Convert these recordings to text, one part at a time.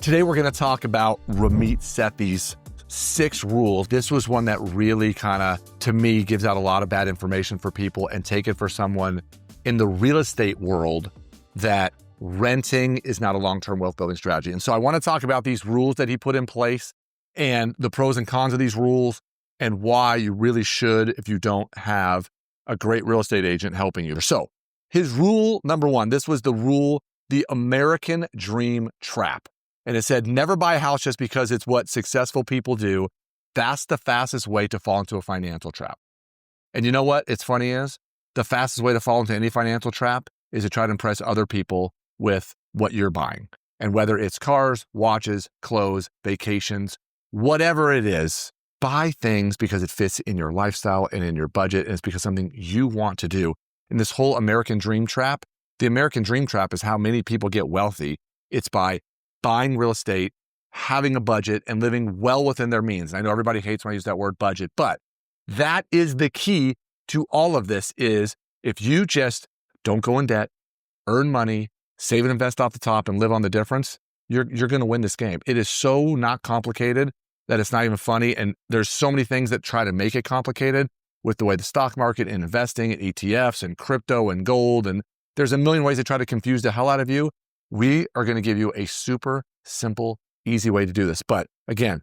Today, we're going to talk about Ramit Sethi's 6 rules. This was one that really to me, gives out a lot of bad information for people, and take it for someone in the real estate world that renting is not a long-term wealth building strategy. And so I want to talk about these rules that he put in place and the pros and cons of these rules and why you really should if you don't have a great real estate agent helping you. So his rule number 1, this was the rule, the American Dream Trap. And it said, never buy a house just because it's what successful people do. That's the fastest way to fall into a financial trap. And you know what? It's funny is, the fastest way to fall into any financial trap is to try to impress other people with what you're buying. And whether it's cars, watches, clothes, vacations, whatever it is, buy things because it fits in your lifestyle and in your budget, and it's because something you want to do. And this whole American Dream Trap, the American Dream Trap is how many people get wealthy. It's by buying real estate, having a budget, and living well within their means. I know everybody hates when I use that word budget, but that is the key to all of this is if you just don't go in debt, earn money, save and invest off the top, and live on the difference, you're going to win this game. It is so not complicated that it's not even funny. And there's so many things that try to make it complicated with the way the stock market and investing and ETFs and crypto and gold. And there's a million ways to try to confuse the hell out of you. We are going to give you a super simple, easy way to do this. But again,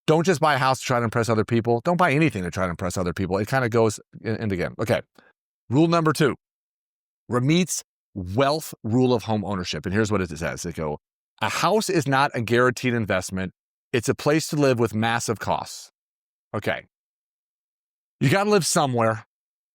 don't just buy a house to try to impress other people. Don't buy anything to try to impress other people. It kind of goes in again. Okay. Rule number 2, Ramit's wealth rule of home ownership. And here's what it says. They go, a house is not a guaranteed investment. It's a place to live with massive costs. Okay. You got to live somewhere.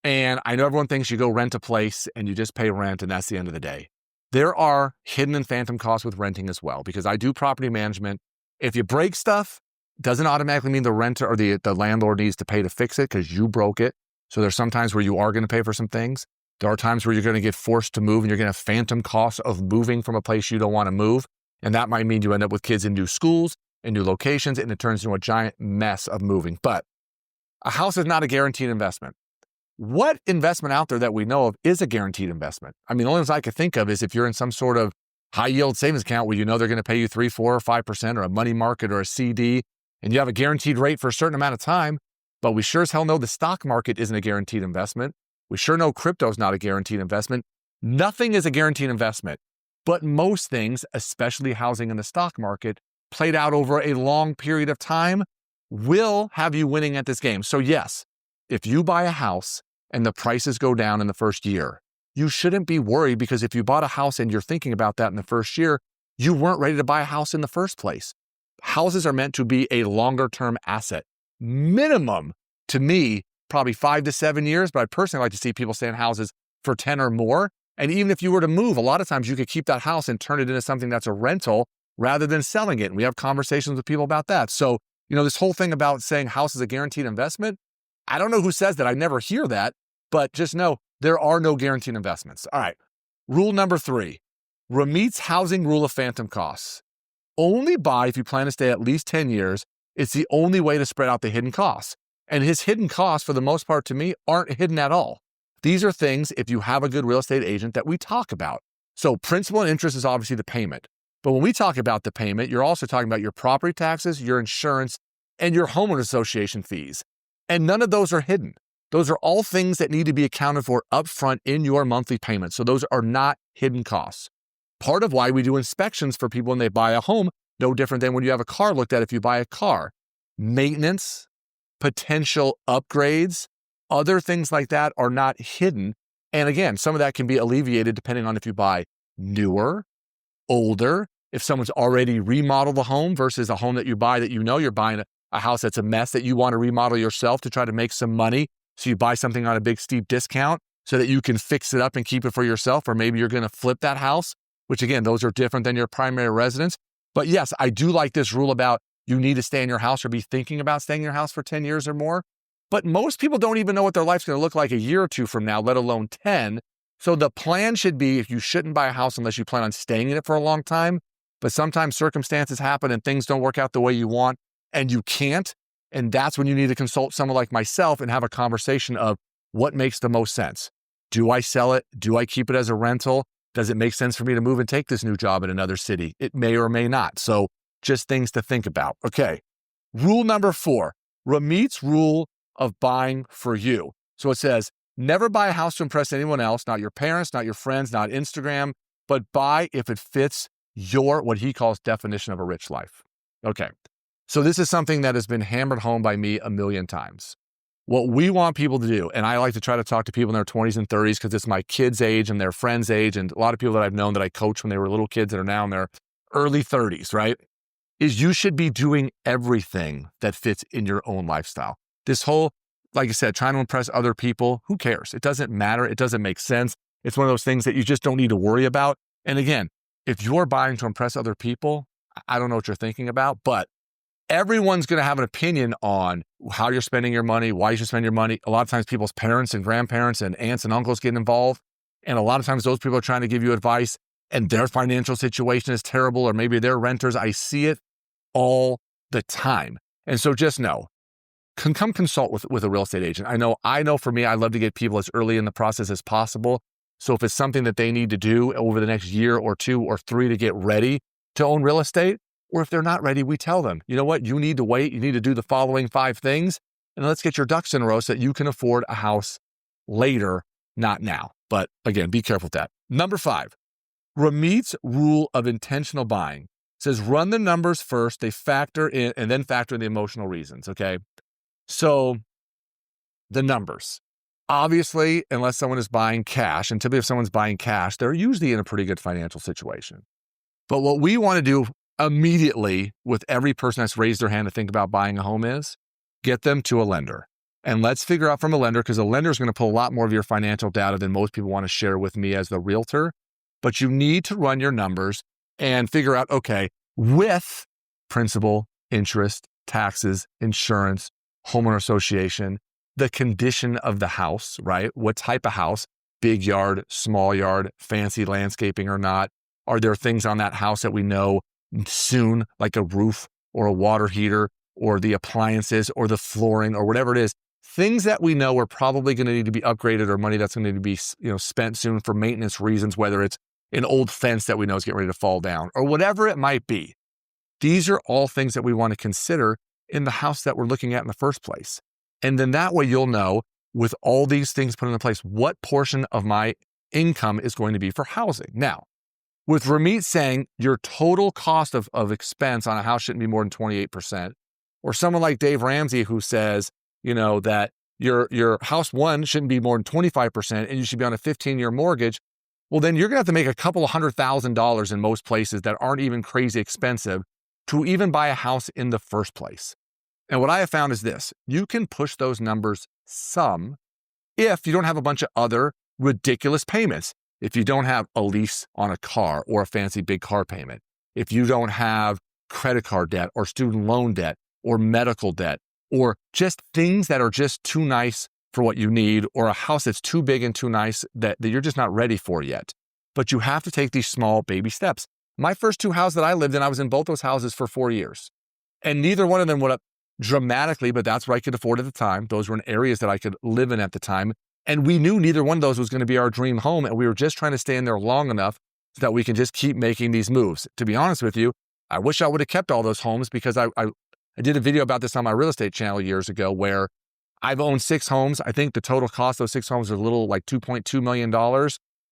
And I know everyone thinks you go rent a place and you just pay rent and that's the end of the day. There are hidden and phantom costs with renting as well, because I do property management. If you break stuff, doesn't automatically mean the renter or the landlord needs to pay to fix it because you broke it. So there's some times where you are going to pay for some things. There are times where you're going to get forced to move and you're going to have phantom costs of moving from a place you don't want to move. And that might mean you end up with kids in new schools and new locations, and it turns into a giant mess of moving. But a house is not a guaranteed investment. What investment out there that we know of is a guaranteed investment? I mean, the only ones I could think of is if you're in some sort of high yield savings account where you know they're going to pay you 3, 4, or 5%, or a money market or a CD, and you have a guaranteed rate for a certain amount of time. But we sure as hell know the stock market isn't a guaranteed investment. We sure know crypto is not a guaranteed investment. Nothing is a guaranteed investment. But most things, especially housing and the stock market, played out over a long period of time, will have you winning at this game. So yes, if you buy a house and the prices go down in the first year, you shouldn't be worried, because if you bought a house and you're thinking about that in the first year, you weren't ready to buy a house in the first place. Houses are meant to be a longer term asset. Minimum, to me, probably 5 to 7 years, but I personally like to see people stay in houses for 10 or more. And even if you were to move, a lot of times you could keep that house and turn it into something that's a rental rather than selling it. And we have conversations with people about that. So, this whole thing about saying house is a guaranteed investment, I don't know who says that. I never hear that, but just know there are no guaranteed investments. All right. Rule number 3, Ramit's housing rule of phantom costs. Only buy if you plan to stay at least 10 years. It's the only way to spread out the hidden costs. And his hidden costs, for the most part, to me, aren't hidden at all. These are things, if you have a good real estate agent, that we talk about. So principal and interest is obviously the payment. But when we talk about the payment, you're also talking about your property taxes, your insurance, and your homeowner association fees. And none of those are hidden. Those are all things that need to be accounted for upfront in your monthly payment. So those are not hidden costs. Part of why we do inspections for people when they buy a home, no different than when you have a car looked at if you buy a car. Maintenance, potential upgrades, other things like that are not hidden. And again, some of that can be alleviated depending on if you buy newer, older, if someone's already remodeled a home versus a home that you buy that you're buying a house that's a mess that you want to remodel yourself to try to make some money. So you buy something on a big steep discount so that you can fix it up and keep it for yourself. Or maybe you're going to flip that house, which again, those are different than your primary residence. But yes, I do like this rule about you need to stay in your house or be thinking about staying in your house for 10 years or more. But most people don't even know what their life's going to look like a year or 2 from now, let alone 10. So the plan should be, if you shouldn't buy a house unless you plan on staying in it for a long time. But sometimes circumstances happen and things don't work out the way you want and you can't. And that's when you need to consult someone like myself and have a conversation of what makes the most sense. Do I sell it? Do I keep it as a rental? Does it make sense for me to move and take this new job in another city? It may or may not. So just things to think about. Okay. Rule number 4, Ramit's rule of buying for you. So it says, never buy a house to impress anyone else, not your parents, not your friends, not Instagram, but buy if it fits your, what he calls, definition of a rich life. Okay. So this is something that has been hammered home by me a million times. What we want people to do, and I like to try to talk to people in their 20s and 30s because it's my kids' age and their friends' age, and a lot of people that I've known that I coached when they were little kids that are now in their early 30s, right? Is you should be doing everything that fits in your own lifestyle. This whole, like I said, trying to impress other people, who cares? It doesn't matter. It doesn't make sense. It's one of those things that you just don't need to worry about. And again, if you're buying to impress other people, I don't know what you're thinking about, but everyone's going to have an opinion on how you're spending your money, why you should spend your money. A lot of times people's parents and grandparents and aunts and uncles get involved. And a lot of times those people are trying to give you advice and their financial situation is terrible, or maybe they're renters. I see it all the time. And so just know, come consult with a real estate agent. I know for me, I love to get people as early in the process as possible. So if it's something that they need to do over the next year or 2 or 3 to get ready to own real estate, or if they're not ready, we tell them, you know what, you need to wait. You need to do the following 5 things, and let's get your ducks in a row so that you can afford a house later, not now. But again, be careful with that. Number 5, Ramit's rule of intentional buying says run the numbers first, they factor in, and then factor in the emotional reasons, okay? So the numbers. Obviously, unless someone is buying cash, and typically if someone's buying cash, they're usually in a pretty good financial situation. But what we want to do immediately with every person that's raised their hand to think about buying a home is get them to a lender. And let's figure out from a lender, because a lender is going to pull a lot more of your financial data than most people want to share with me as the realtor. But you need to run your numbers and figure out, okay, with principal, interest, taxes, insurance, homeowner association, the condition of the house, right? What type of house, big yard, small yard, fancy landscaping or not? Are there things on that house that we know soon, like a roof or a water heater or the appliances or the flooring or whatever it is? Things that we know are probably going to need to be upgraded or money that's going to need to be spent soon for maintenance reasons, whether it's an old fence that we know is getting ready to fall down or whatever it might be. These are all things that we want to consider in the house that we're looking at in the first place. And then that way you'll know, with all these things put into place, what portion of my income is going to be for housing. Now, with Ramit saying your total cost of expense on a house shouldn't be more than 28%, or someone like Dave Ramsey who says, that your house one shouldn't be more than 25% and you should be on a 15-year mortgage, well, then you're going to have to make a couple of $100,000 in most places that aren't even crazy expensive to even buy a house in the first place. And what I have found is this: you can push those numbers some if you don't have a bunch of other ridiculous payments. If you don't have a lease on a car or a fancy big car payment, if you don't have credit card debt or student loan debt or medical debt, or just things that are just too nice for what you need, or a house that's too big and too nice that you're just not ready for yet. But you have to take these small baby steps. My first 2 houses that I lived in, I was in both those houses for 4 years. And neither one of them went up dramatically, but that's what I could afford at the time. Those were in areas that I could live in at the time. And we knew neither one of those was going to be our dream home. And we were just trying to stay in there long enough so that we can just keep making these moves. To be honest with you, I wish I would have kept all those homes, because I did a video about this on my real estate channel years ago where I've owned 6 homes. I think the total cost of those 6 homes was a little like $2.2 million.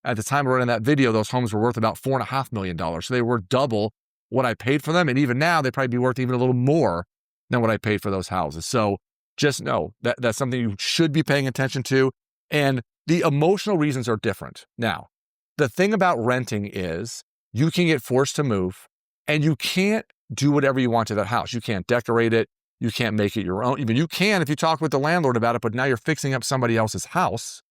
At the time of running that video, those homes were worth about $4.5 million. So they were double what I paid for them. And even now, they'd probably be worth even a little more than what I paid for those houses. So just know that that's something you should be paying attention to. And the emotional reasons are different. Now, the thing about renting is you can get forced to move and you can't do whatever you want to that house. You can't decorate it. You can't make it your own. Even you can if you talk with the landlord about it, but now you're fixing up somebody else's house.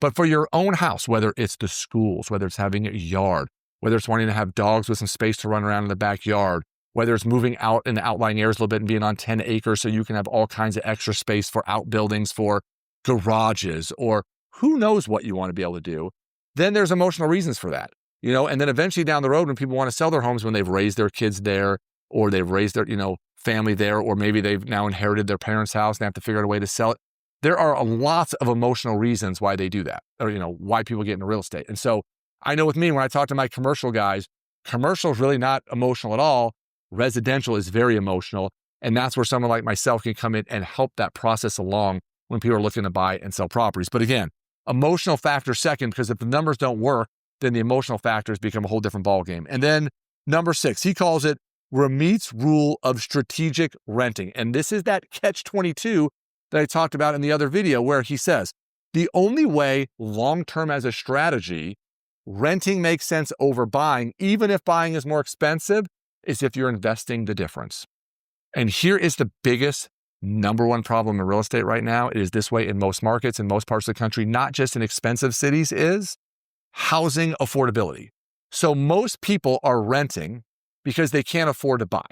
But for your own house, whether it's the schools, whether it's having a yard, whether it's wanting to have dogs with some space to run around in the backyard, whether it's moving out in the outlying areas a little bit and being on 10 acres so you can have all kinds of extra space for outbuildings, for garages, or who knows what you want to be able to do, then there's emotional reasons for that. And then eventually down the road when people want to sell their homes, when they've raised their kids there, or they've raised their, family there, or maybe they've now inherited their parents' house and they have to figure out a way to sell it. There are lots of emotional reasons why they do that, or, why people get into real estate. And so I know with me, when I talk to my commercial guys, commercial is really not emotional at all. Residential is very emotional. And that's where someone like myself can come in and help that process along when people are looking to buy and sell properties. But again, emotional factor second, because if the numbers don't work, then the emotional factors become a whole different ballgame. And then number 6, he calls it Ramit's rule of strategic renting. And this is that catch-22 that I talked about in the other video, where he says, the only way long-term as a strategy, renting makes sense over buying, even if buying is more expensive, is if you're investing the difference. And here is the biggest number one problem in real estate right now. It is this way in most markets, in most parts of the country, not just in expensive cities, is housing affordability. So most people are renting because they can't afford to buy.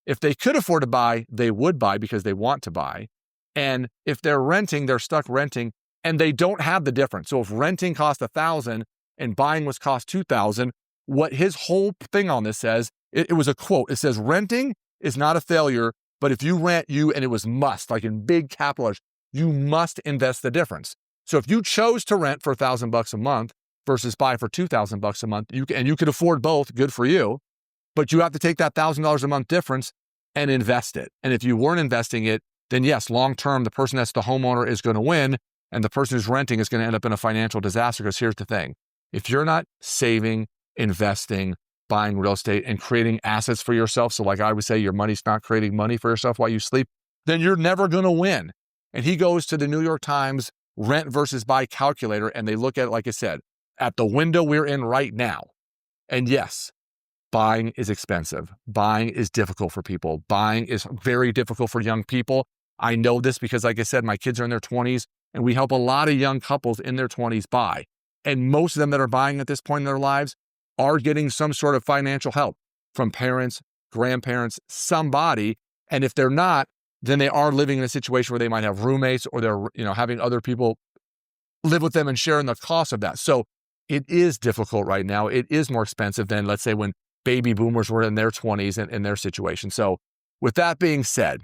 If they could afford to buy, they would buy because they want to buy. And if they're renting, they're stuck renting and they don't have the difference. So if renting cost $1,000 and buying was cost $2,000, what his whole thing on this says, it was a quote. It says, renting is not a failure, but if you rent, and it was must, like in big capital letters, you must invest the difference. So if you chose to rent for $1,000 a month versus buy for $2,000 a month, you could afford both, good for you, but you have to take that $1,000 a month difference and invest it. And if you weren't investing it, then yes, long-term, the person that's the homeowner is going to win, and the person who's renting is going to end up in a financial disaster. Because here's the thing, if you're not saving, investing, buying real estate and creating assets for yourself, so like I would say, your money's not creating money for yourself while you sleep, then you're never going to win. And he goes to the New York Times rent versus buy calculator, and they look at it, like I said, at the window we're in right now. And yes, buying is expensive. Buying is difficult for people. Buying is very difficult for young people. I know this because, like I said, my kids are in their 20s, and we help a lot of young couples in their 20s buy. And most of them that are buying at this point in their lives are getting some sort of financial help from parents, grandparents, somebody. And if they're not, then they are living in a situation where they might have roommates, or they're, having other people live with them and sharing the cost of that. So it is difficult right now. It is more expensive than, let's say, when baby boomers were in their 20s and in their situation. So with that being said,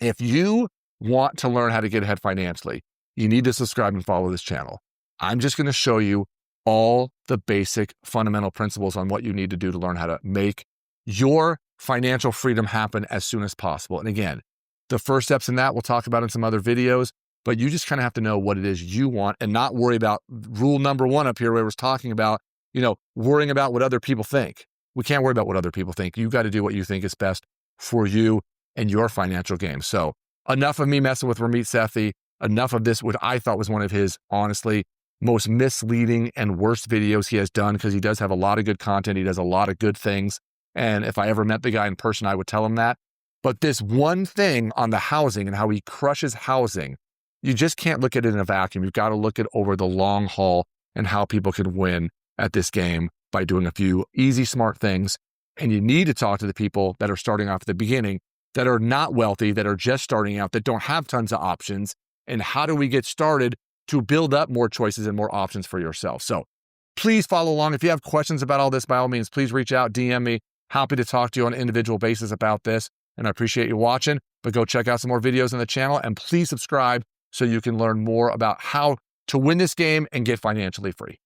if you want to learn how to get ahead financially, you need to subscribe and follow this channel. I'm just going to show you all the basic fundamental principles on what you need to do to learn how to make your financial freedom happen as soon as possible. And again, the first steps in that we'll talk about in some other videos, but you just kind of have to know what it is you want and not worry about rule number 1 up here, where it was talking about, worrying about what other people think. We can't worry about what other people think. You got to do what you think is best for you and your financial game. So enough of me messing with Ramit Sethi, enough of this, what I thought was one of his, honestly, most misleading and worst videos he has done, because he does have a lot of good content. He does a lot of good things. And if I ever met the guy in person, I would tell him that. But this one thing on the housing and how he crushes housing, you just can't look at it in a vacuum. You've got to look at over the long haul and how people can win at this game by doing a few easy, smart things. And you need to talk to the people that are starting off at the beginning, that are not wealthy, that are just starting out, that don't have tons of options. And how do we get started to build up more choices and more options for yourself? So please follow along. If you have questions about all this, by all means, please reach out, DM me. Happy to talk to you on an individual basis about this. And I appreciate you watching, but go check out some more videos on the channel, and please subscribe so you can learn more about how to win this game and get financially free.